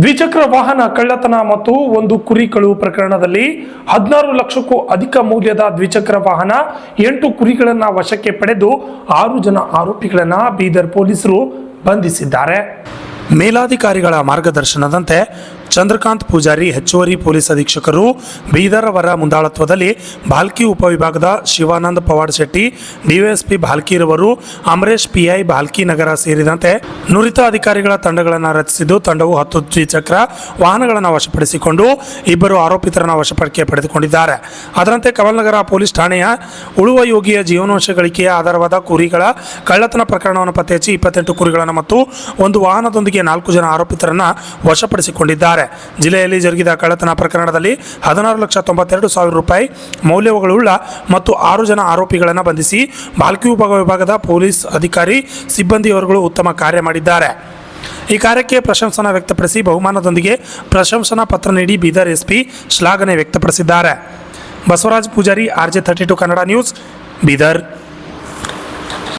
ದ್ವಿಚಕ್ರ ವಾಹನ ಕಳ್ಳತನ ಮತ್ತು ಒಂದು ಕುರಿ ಕಳುವು ಪ್ರಕರಣದಲ್ಲಿ 16 ಲಕ್ಷಕ್ಕೂ ಅಧಿಕ ಮೌಲ್ಯದ ದ್ವಿಚಕ್ರ ವಾಹನ 8 ಕುರಿಗಳನ್ನು ವಶಕ್ಕೆ ಪಡೆದು 6 ಜನ ಆರೋಪಿಗಳನ್ನು ಬೀದರ್ ಪೊಲೀಸರು ಬಂಧಿಸಿದ್ದಾರೆ. ಮೇಲಾಧಿಕಾರಿಗಳ ಮಾರ್ಗದರ್ಶನದಂತೆ ಚಂದ್ರಕಾಂತ್ ಪೂಜಾರಿ ಹೆಚ್ಚುವರಿ ಪೊಲೀಸ್ ಅಧೀಕ್ಷಕರು ಬೀದರ್ ಅವರ ಮುಂದಾಳತ್ವದಲ್ಲಿ ಭಾಲ್ಕಿ ಉಪವಿಭಾಗದ ಶಿವಾನಂದ ಪವಾಡ್ ಶೆಟ್ಟಿ, ಡಿವೈಎಸ್ಪಿ ಭಾಲ್ಕಿರವರು, ಅಮರೇಶ್ ಪಿಐ ಭಾಲ್ಕಿ ನಗರ ಸೇರಿದಂತೆ ನುರಿತ ಅಧಿಕಾರಿಗಳ ತಂಡಗಳನ್ನು ರಚಿಸಿದ್ದು, ತಂಡವು 10 ದ್ವಿಚಕ್ರ ವಾಹನಗಳನ್ನು ವಶಪಡಿಸಿಕೊಂಡು 2 ಆರೋಪಿತರನ್ನು ವಶಪಡಿಕೆ ಪಡೆದುಕೊಂಡಿದ್ದಾರೆ. ಅದರಂತೆ ಕಮಲ್ನಗರ ಪೊಲೀಸ್ ಠಾಣೆಯ ಉಳುವ ಯೋಗಿಯ ಜೀವನಾಂಶ ಗಳಿಕೆಯ ಆಧಾರವಾದ ಕುರಿಗಳ ಕಳ್ಳತನ ಪ್ರಕರಣವನ್ನು ಪತ್ತೆ ಹಚ್ಚಿ 28 ಕುರಿಗಳನ್ನು ಮತ್ತು ಒಂದು ವಾಹನದೊಂದಿಗೆ 4 ಜನ ಆರೋಪಿತರನ್ನು ವಶಪಡಿಸಿಕೊಂಡಿದ್ದಾರೆ. ಜಿಲ್ಲೆಯಲ್ಲಿ ಜರುಗಿದ ಕಳ್ಳತನ ಪ್ರಕರಣದಲ್ಲಿ 16,92,000 ರೂಪಾಯಿ ಮೌಲ್ಯಗಳುಳ್ಳ ಮತ್ತು 6 ಜನ ಆರೋಪಿಗಳನ್ನು ಬಂಧಿಸಿ ಭಾಲ್ಕಿ ಉಪವಿಭಾಗದ ಪೊಲೀಸ್ ಅಧಿಕಾರಿ ಸಿಬ್ಬಂದಿಯವರುಗಳು ಉತ್ತಮ ಕಾರ್ಯ ಮಾಡಿದ್ದಾರೆ. ಈ ಕಾರ್ಯಕ್ಕೆ ಪ್ರಶಂಸನ ವ್ಯಕ್ತಪಡಿಸಿ ಬಹುಮಾನದೊಂದಿಗೆ ಪ್ರಶಂಸನಾ ಪತ್ರ ನೀಡಿ ಬೀದರ್ ಎಸ್ಪಿ ಶ್ಲಾಘನೆ ವ್ಯಕ್ತಪಡಿಸಿದ್ದಾರೆ. Basavaraj Pujari, RJ32 Kannada news, Bidar.